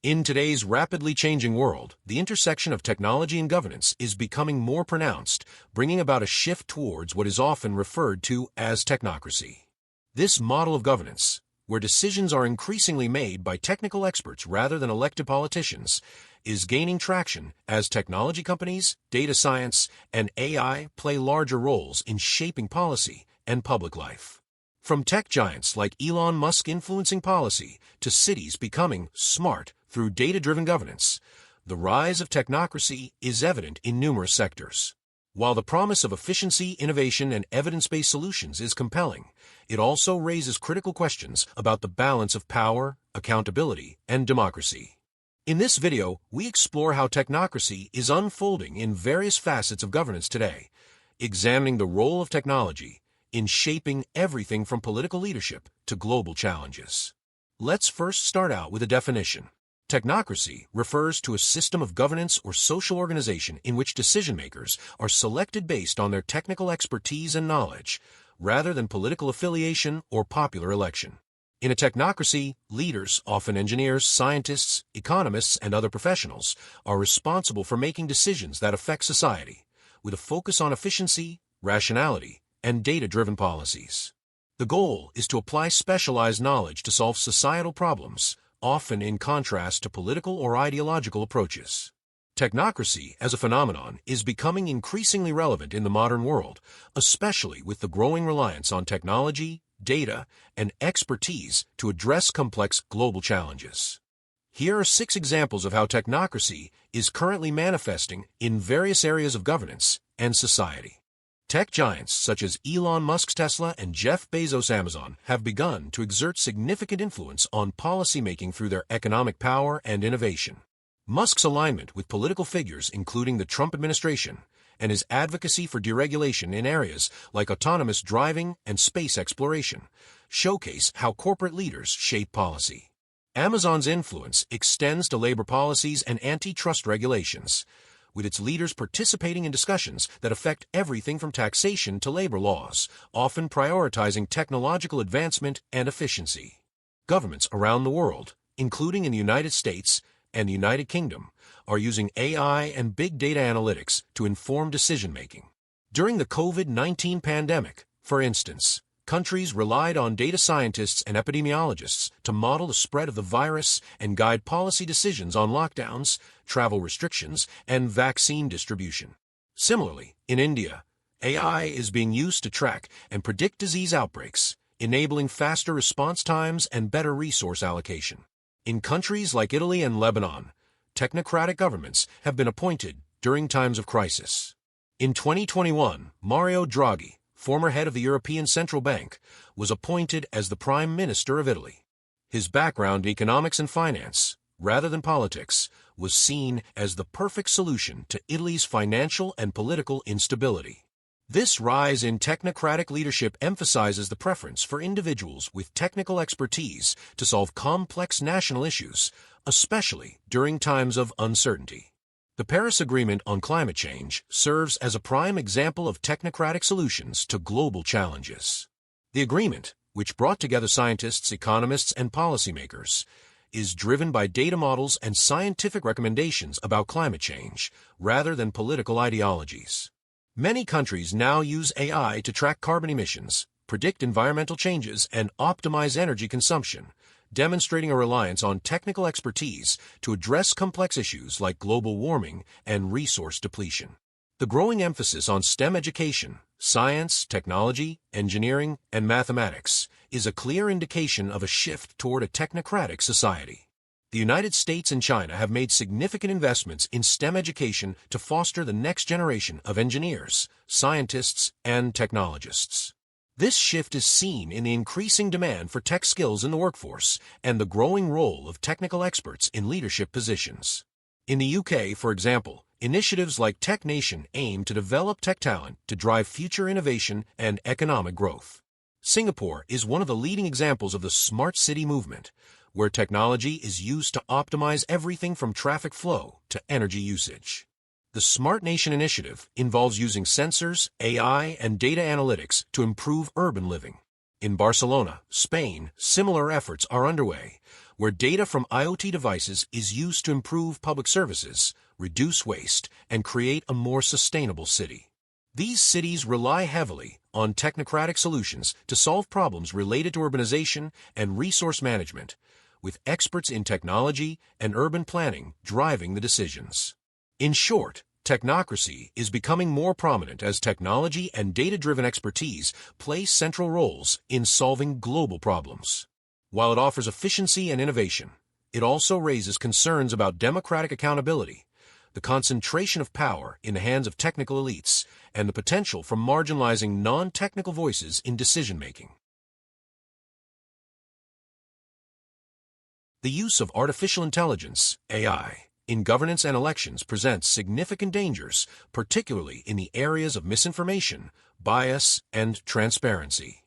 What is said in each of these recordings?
In today's rapidly changing world, the intersection of technology and governance is becoming more pronounced, bringing about a shift towards what is often referred to as technocracy. This model of governance, where decisions are increasingly made by technical experts rather than elected politicians, is gaining traction as technology companies, data science, and AI play larger roles in shaping policy and public life. From tech giants like Elon Musk influencing policy to cities becoming smart through data-driven governance, the rise of technocracy is evident in numerous sectors. While the promise of efficiency, innovation, and evidence-based solutions is compelling, it also raises critical questions about the balance of power, accountability, and democracy. In this video, we explore how technocracy is unfolding in various facets of governance today, examining the role of technology in shaping everything from political leadership to global challenges. Let's first start out with a definition. Technocracy refers to a system of governance or social organization in which decision-makers are selected based on their technical expertise and knowledge, rather than political affiliation or popular election. In a technocracy, leaders, often engineers, scientists, economists, and other professionals, are responsible for making decisions that affect society, with a focus on efficiency, rationality, and data-driven policies. The goal is to apply specialized knowledge to solve societal problems, often in contrast to political or ideological approaches. Technocracy as a phenomenon is becoming increasingly relevant in the modern world, especially with the growing reliance on technology, data, and expertise to address complex global challenges. Here are 6 examples of how technocracy is currently manifesting in various areas of governance and society. Tech giants such as Elon Musk's Tesla and Jeff Bezos' Amazon have begun to exert significant influence on policymaking through their economic power and innovation. Musk's alignment with political figures including the Trump administration and his advocacy for deregulation in areas like autonomous driving and space exploration showcase how corporate leaders shape policy. Amazon's influence extends to labor policies and antitrust regulations, with its leaders participating in discussions that affect everything from taxation to labor laws, often prioritizing technological advancement and efficiency. Governments around the world, including in the United States and the United Kingdom, are using AI and big data analytics to inform decision-making. During the COVID-19 pandemic, for instance, countries relied on data scientists and epidemiologists to model the spread of the virus and guide policy decisions on lockdowns, travel restrictions, and vaccine distribution. Similarly, in India, AI is being used to track and predict disease outbreaks, enabling faster response times and better resource allocation. In countries like Italy and Lebanon, technocratic governments have been appointed during times of crisis. In 2021, Mario Draghi, former head of the European Central Bank, was appointed as the Prime Minister of Italy. His background in economics and finance, rather than politics, was seen as the perfect solution to Italy's financial and political instability. This rise in technocratic leadership emphasizes the preference for individuals with technical expertise to solve complex national issues, especially during times of uncertainty. The Paris Agreement on climate change serves as a prime example of technocratic solutions to global challenges. The agreement, which brought together scientists, economists, and policymakers, is driven by data models and scientific recommendations about climate change, rather than political ideologies. Many countries now use AI to track carbon emissions, predict environmental changes, and optimize energy consumption, demonstrating a reliance on technical expertise to address complex issues like global warming and resource depletion. The growing emphasis on STEM education, science, technology, engineering, and mathematics, is a clear indication of a shift toward a technocratic society. The United States and China have made significant investments in STEM education to foster the next generation of engineers, scientists, and technologists. This shift is seen in the increasing demand for tech skills in the workforce and the growing role of technical experts in leadership positions. In the UK, for example, initiatives like Tech Nation aim to develop tech talent to drive future innovation and economic growth. Singapore is one of the leading examples of the smart city movement, where technology is used to optimize everything from traffic flow to energy usage. The Smart Nation initiative involves using sensors, AI, and data analytics to improve urban living. In Barcelona, Spain, similar efforts are underway, where data from IoT devices is used to improve public services, reduce waste, and create a more sustainable city. These cities rely heavily on technocratic solutions to solve problems related to urbanization and resource management, with experts in technology and urban planning driving the decisions. In short, technocracy is becoming more prominent as technology and data-driven expertise play central roles in solving global problems. While it offers efficiency and innovation, it also raises concerns about democratic accountability, the concentration of power in the hands of technical elites, and the potential for marginalizing non-technical voices in decision-making. The use of artificial intelligence, AI, in governance and elections presents significant dangers, particularly in the areas of misinformation, bias, and transparency.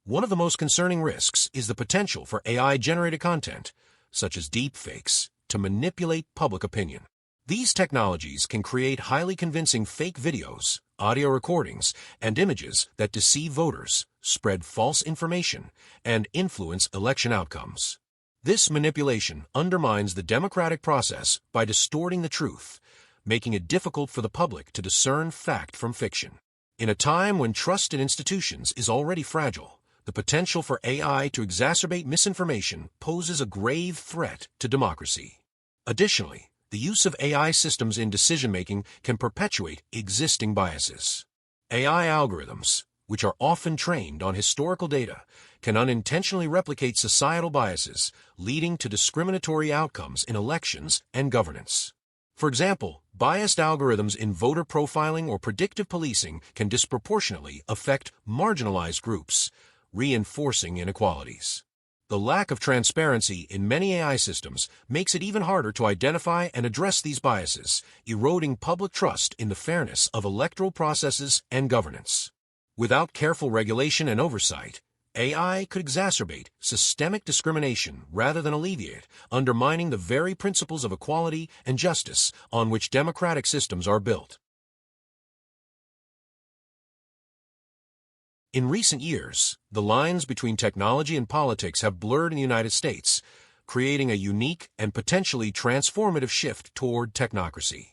One of the most concerning risks is the potential for AI-generated content, such as deepfakes, to manipulate public opinion. These technologies can create highly convincing fake videos, audio recordings, and images that deceive voters, spread false information, and influence election outcomes. This manipulation undermines the democratic process by distorting the truth, making it difficult for the public to discern fact from fiction. In a time when trust in institutions is already fragile, the potential for AI to exacerbate misinformation poses a grave threat to democracy. Additionally, the use of AI systems in decision-making can perpetuate existing biases. AI algorithms, which are often trained on historical data, can unintentionally replicate societal biases, leading to discriminatory outcomes in elections and governance. For example, biased algorithms in voter profiling or predictive policing can disproportionately affect marginalized groups, reinforcing inequalities. The lack of transparency in many AI systems makes it even harder to identify and address these biases, eroding public trust in the fairness of electoral processes and governance. Without careful regulation and oversight, AI could exacerbate systemic discrimination rather than alleviate it, undermining the very principles of equality and justice on which democratic systems are built. In recent years, the lines between technology and politics have blurred in the United States, creating a unique and potentially transformative shift toward technocracy.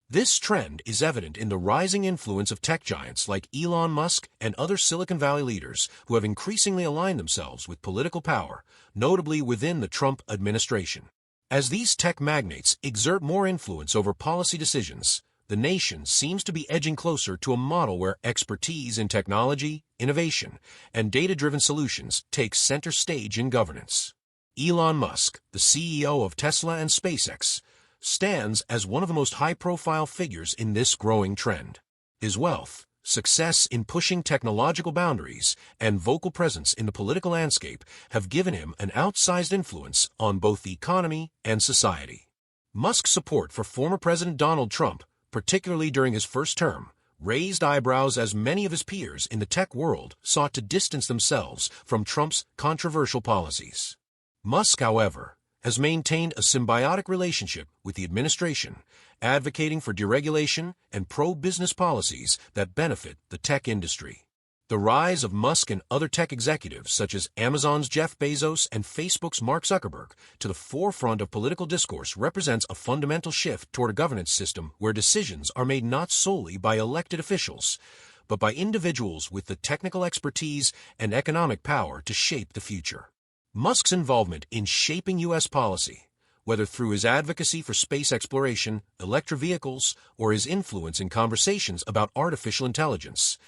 This trend is evident in the rising influence of tech giants like Elon Musk and other Silicon Valley leaders who have increasingly aligned themselves with political power, notably within the Trump administration. As these tech magnates exert more influence over policy decisions, the nation seems to be edging closer to a model where expertise in technology, innovation, and data-driven solutions takes center stage in governance. Elon Musk, the CEO of Tesla and SpaceX, stands as one of the most high-profile figures in this growing trend. His wealth, success in pushing technological boundaries, and vocal presence in the political landscape have given him an outsized influence on both the economy and society. Musk's support for former President Donald Trump, particularly during his first term, raised eyebrows as many of his peers in the tech world sought to distance themselves from Trump's controversial policies. Musk, however, has maintained a symbiotic relationship with the administration, advocating for deregulation and pro-business policies that benefit the tech industry. The rise of Musk and other tech executives, such as Amazon's Jeff Bezos and Facebook's Mark Zuckerberg, to the forefront of political discourse represents a fundamental shift toward a governance system where decisions are made not solely by elected officials, but by individuals with the technical expertise and economic power to shape the future. Musk's involvement in shaping U.S. policy, whether through his advocacy for space exploration, electric vehicles, or his influence in conversations about artificial intelligence,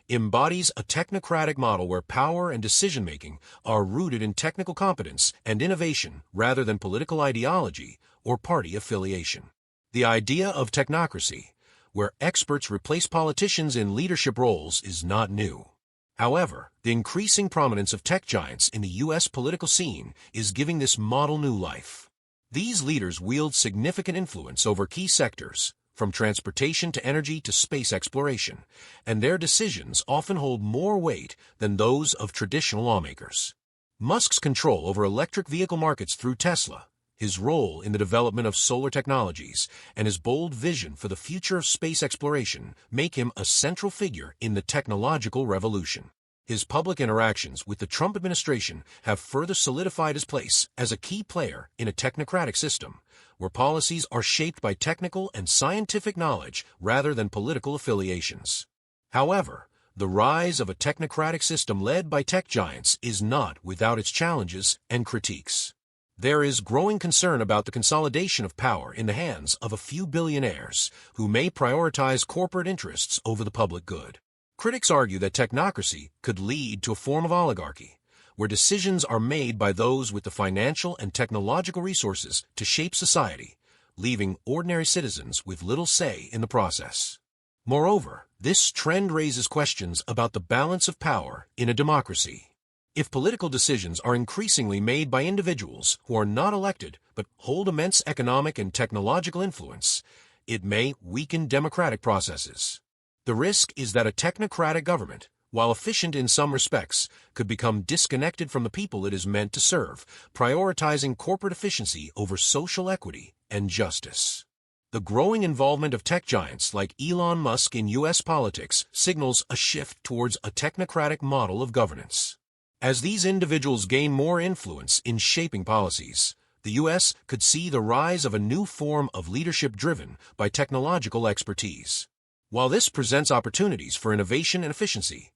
embodies a technocratic model where power and decision-making are rooted in technical competence and innovation rather than political ideology or party affiliation. The idea of technocracy, where experts replace politicians in leadership roles, is not new. However, the increasing prominence of tech giants in the U.S. political scene is giving this model new life. These leaders wield significant influence over key sectors, from transportation to energy to space exploration, and their decisions often hold more weight than those of traditional lawmakers. Musk's control over electric vehicle markets through Tesla, his role in the development of solar technologies, and his bold vision for the future of space exploration make him a central figure in the technological revolution. His public interactions with the Trump administration have further solidified his place as a key player in a technocratic system, where policies are shaped by technical and scientific knowledge rather than political affiliations. However, the rise of a technocratic system led by tech giants is not without its challenges and critiques. There is growing concern about the consolidation of power in the hands of a few billionaires who may prioritize corporate interests over the public good. Critics argue that technocracy could lead to a form of oligarchy, where decisions are made by those with the financial and technological resources to shape society, leaving ordinary citizens with little say in the process. Moreover, this trend raises questions about the balance of power in a democracy. If political decisions are increasingly made by individuals who are not elected but hold immense economic and technological influence, it may weaken democratic processes. The risk is that a technocratic government, while efficient in some respects, could become disconnected from the people it is meant to serve, prioritizing corporate efficiency over social equity and justice. The growing involvement of tech giants like Elon Musk in U.S. politics signals a shift towards a technocratic model of governance. As these individuals gain more influence in shaping policies, the U.S. could see the rise of a new form of leadership driven by technological expertise. While this presents opportunities for innovation and efficiency,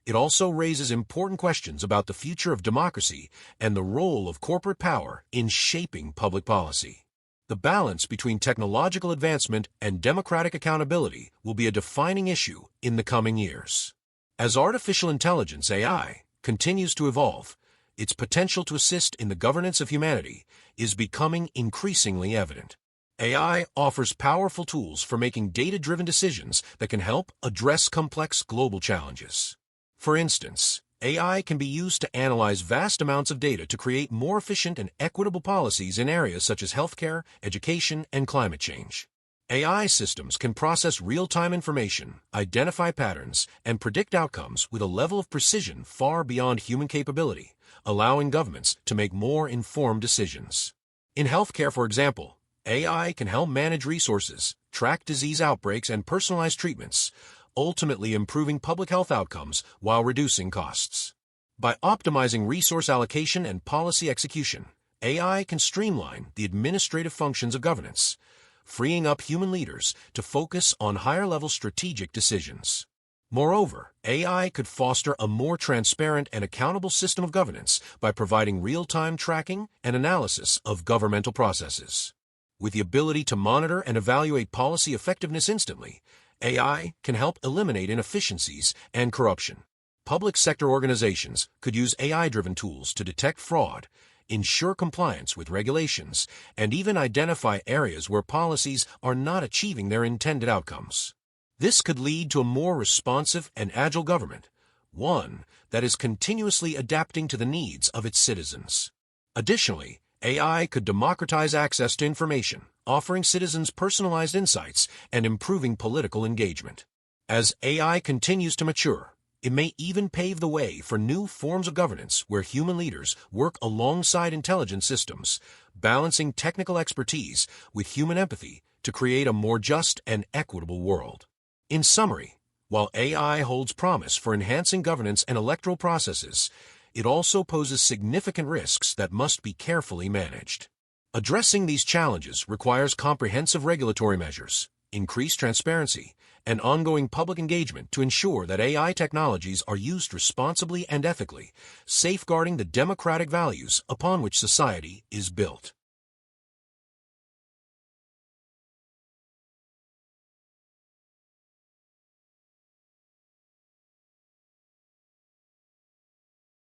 it also raises important questions about the future of democracy and the role of corporate power in shaping public policy. The balance between technological advancement and democratic accountability will be a defining issue in the coming years. As artificial intelligence (AI) continues to evolve, its potential to assist in the governance of humanity is becoming increasingly evident. AI offers powerful tools for making data-driven decisions that can help address complex global challenges. For instance, AI can be used to analyze vast amounts of data to create more efficient and equitable policies in areas such as healthcare, education, and climate change. AI systems can process real-time information, identify patterns, and predict outcomes with a level of precision far beyond human capability, allowing governments to make more informed decisions. In healthcare, for example, AI can help manage resources, track disease outbreaks, and personalize treatments, ultimately improving public health outcomes while reducing costs. By optimizing resource allocation and policy execution, AI can streamline the administrative functions of governance, freeing up human leaders to focus on higher-level strategic decisions. Moreover, AI could foster a more transparent and accountable system of governance by providing real-time tracking and analysis of governmental processes. With the ability to monitor and evaluate policy effectiveness instantly, AI can help eliminate inefficiencies and corruption. Public sector organizations could use AI-driven tools to detect fraud, ensure compliance with regulations, and even identify areas where policies are not achieving their intended outcomes. This could lead to a more responsive and agile government, one that is continuously adapting to the needs of its citizens. Additionally, AI could democratize access to information, offering citizens personalized insights and improving political engagement. As AI continues to mature, it may even pave the way for new forms of governance where human leaders work alongside intelligence systems, balancing technical expertise with human empathy to create a more just and equitable world. In summary, while AI holds promise for enhancing governance and electoral processes, it also poses significant risks that must be carefully managed. Addressing these challenges requires comprehensive regulatory measures, increased transparency, and ongoing public engagement to ensure that AI technologies are used responsibly and ethically, safeguarding the democratic values upon which society is built.